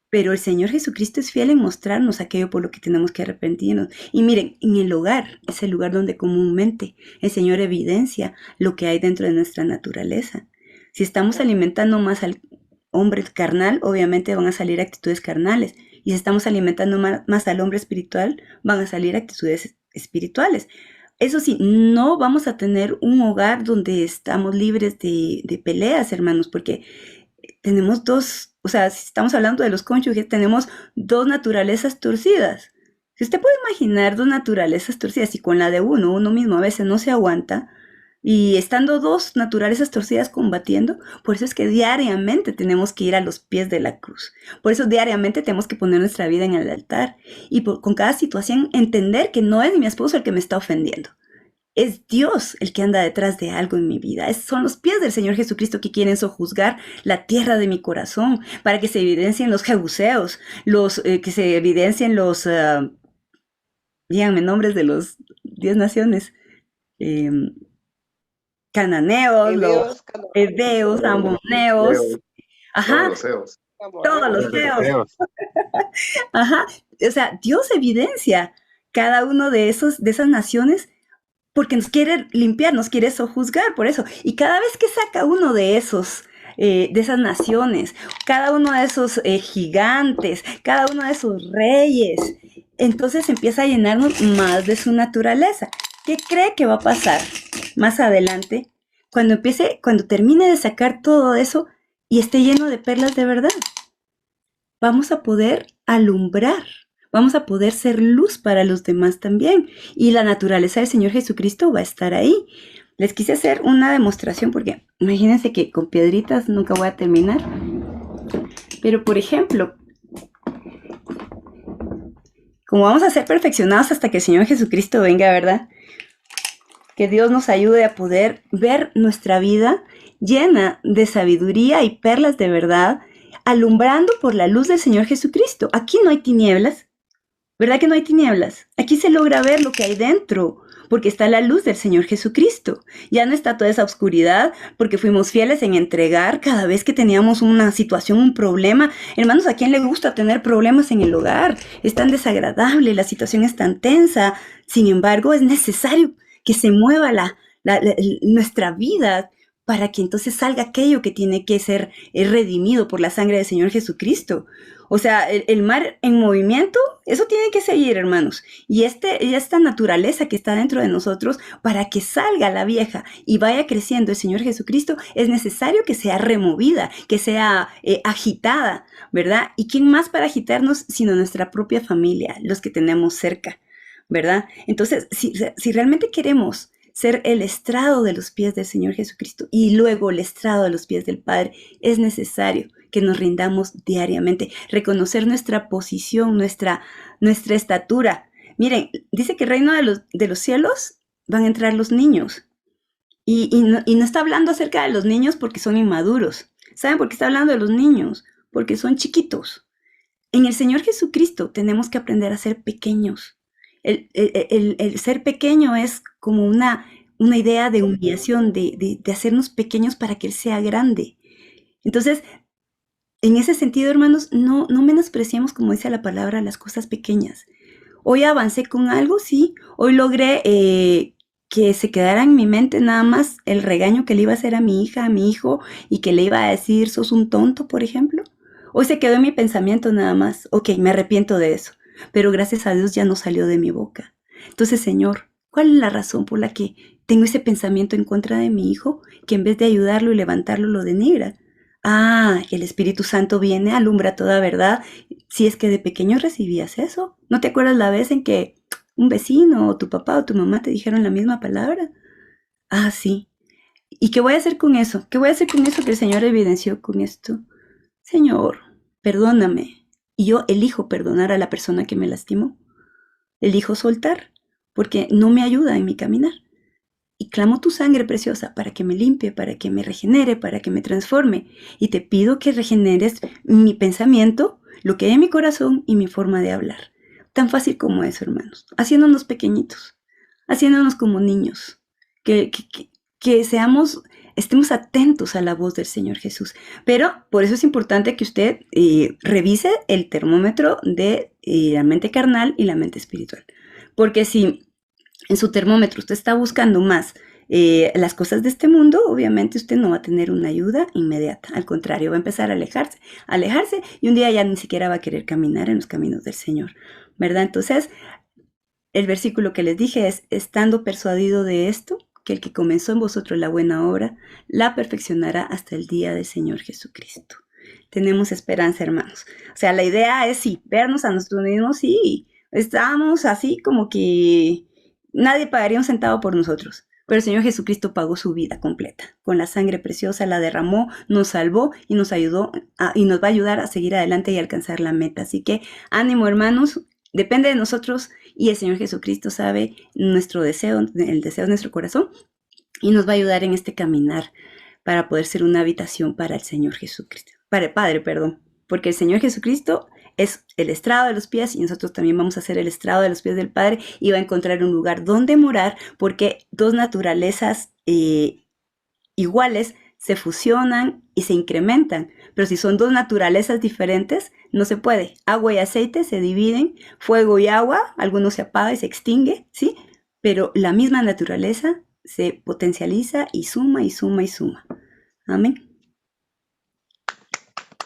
Pero el Señor Jesucristo es fiel en mostrarnos aquello por lo que tenemos que arrepentirnos. Y miren, en el hogar es el lugar donde comúnmente el Señor evidencia lo que hay dentro de nuestra naturaleza. Si estamos alimentando más al hombre carnal, obviamente van a salir actitudes carnales. Y si estamos alimentando más al hombre espiritual, van a salir actitudes espirituales. Eso sí, no vamos a tener un hogar donde estamos libres de peleas, hermanos, porque tenemos dos, o sea, si estamos hablando de los cónyuges, tenemos dos naturalezas torcidas. Si usted puede imaginar dos naturalezas torcidas y con la de uno mismo a veces no se aguanta, y estando dos naturalezas torcidas combatiendo, por eso es que diariamente tenemos que ir a los pies de la cruz. Por eso diariamente tenemos que poner nuestra vida en el altar y con cada situación entender que no es mi esposo el que me está ofendiendo. Es Dios el que anda detrás de algo en mi vida. Son los pies del Señor Jesucristo que quieren sojuzgar la tierra de mi corazón para que se evidencien los jebuseos, que se evidencien díganme nombres de los 10 naciones, eh, cananeos, los heveos, ammoneos, ajá, todos los feos. Ajá, o sea, Dios evidencia cada uno de esas naciones porque nos quiere limpiar, nos quiere sojuzgar, por eso. Y cada vez que saca uno de esas naciones, cada uno de esos gigantes, cada uno de esos reyes, entonces empieza a llenarnos más de su naturaleza. ¿Qué cree que va a pasar más adelante cuando termine de sacar todo eso y esté lleno de perlas de verdad? Vamos a poder alumbrar, vamos a poder ser luz para los demás también. Y la naturaleza del Señor Jesucristo va a estar ahí. Les quise hacer una demostración porque imagínense que con piedritas nunca voy a terminar. Pero por ejemplo, como vamos a ser perfeccionados hasta que el Señor Jesucristo venga, ¿verdad? Que Dios nos ayude a poder ver nuestra vida llena de sabiduría y perlas de verdad, alumbrando por la luz del Señor Jesucristo. Aquí no hay tinieblas, ¿verdad que no hay tinieblas? Aquí se logra ver lo que hay dentro, porque está la luz del Señor Jesucristo. Ya no está toda esa oscuridad, porque fuimos fieles en entregar cada vez que teníamos una situación, un problema. Hermanos, ¿a quién le gusta tener problemas en el hogar? Es tan desagradable, la situación es tan tensa. Sin embargo, es necesario que se mueva nuestra vida para que entonces salga aquello que tiene que ser redimido por la sangre del Señor Jesucristo. O sea, el mar en movimiento, eso tiene que seguir, hermanos. Y esta naturaleza que está dentro de nosotros, para que salga la vieja y vaya creciendo el Señor Jesucristo, es necesario que sea removida, que sea agitada, ¿verdad? ¿Y quién más para agitarnos sino nuestra propia familia, los que tenemos cerca, ¿verdad? Entonces, si realmente queremos ser el estrado de los pies del Señor Jesucristo y luego el estrado de los pies del Padre, es necesario que nos rindamos diariamente, reconocer nuestra posición, nuestra estatura. Miren, dice que el reino de los cielos van a entrar los niños. Y no está hablando acerca de los niños porque son inmaduros. ¿Saben por qué está hablando de los niños? Porque son chiquitos. En el Señor Jesucristo tenemos que aprender a ser pequeños. El ser pequeño es como una idea de humillación, de hacernos pequeños para que Él sea grande. Entonces, en ese sentido, hermanos, no menospreciemos, como dice la palabra, las cosas pequeñas. Hoy avancé con algo, sí. Hoy logré que se quedara en mi mente nada más el regaño que le iba a hacer a mi hija, a mi hijo, y que le iba a decir, sos un tonto, por ejemplo. Hoy se quedó en mi pensamiento nada más. Ok, me arrepiento de eso. Pero gracias a Dios ya no salió de mi boca. Entonces, Señor, ¿cuál es la razón por la que tengo ese pensamiento en contra de mi hijo, que en vez de ayudarlo y levantarlo lo denigra? Ah, el Espíritu Santo viene, alumbra toda verdad. Si es que de pequeño recibías eso. ¿No te acuerdas la vez en que un vecino o tu papá o tu mamá te dijeron la misma palabra? Ah, sí. ¿Y qué voy a hacer con eso? ¿Qué voy a hacer con eso que el Señor evidenció con esto? Señor, perdóname. Y yo elijo perdonar a la persona que me lastimó. Elijo soltar, porque no me ayuda en mi caminar. Y clamo tu sangre preciosa para que me limpie, para que me regenere, para que me transforme. Y te pido que regeneres mi pensamiento, lo que hay en mi corazón y mi forma de hablar. Tan fácil como eso, hermanos. Haciéndonos pequeñitos, haciéndonos como niños. Que estemos atentos a la voz del Señor Jesús. Pero por eso es importante que usted revise el termómetro de la mente carnal y la mente espiritual. Porque si en su termómetro usted está buscando más las cosas de este mundo, obviamente usted no va a tener una ayuda inmediata. Al contrario, va a empezar a alejarse y un día ya ni siquiera va a querer caminar en los caminos del Señor, ¿verdad? Entonces, el versículo que les dije es, estando persuadido de esto, que el que comenzó en vosotros la buena obra, la perfeccionará hasta el día del Señor Jesucristo. Tenemos esperanza, hermanos. O sea, la idea es, sí, vernos a nosotros mismos, sí, estamos así como que nadie pagaría un centavo por nosotros. Pero el Señor Jesucristo pagó su vida completa. Con la sangre preciosa la derramó, nos salvó y nos ayudó y nos va a ayudar a seguir adelante y alcanzar la meta. Así que ánimo, hermanos. Depende de nosotros y el Señor Jesucristo sabe nuestro deseo, el deseo de nuestro corazón y nos va a ayudar en este caminar para poder ser una habitación para el Señor Jesucristo. Para el Padre, perdón. Porque el Señor Jesucristo es el estrado de los pies y nosotros también vamos a ser el estrado de los pies del Padre y va a encontrar un lugar donde morar porque dos naturalezas iguales se fusionan y se incrementan. Pero si son dos naturalezas diferentes, no se puede. Agua y aceite se dividen, fuego y agua, algunos se apaga y se extingue, ¿sí? Pero la misma naturaleza se potencializa y suma y suma y suma. Amén.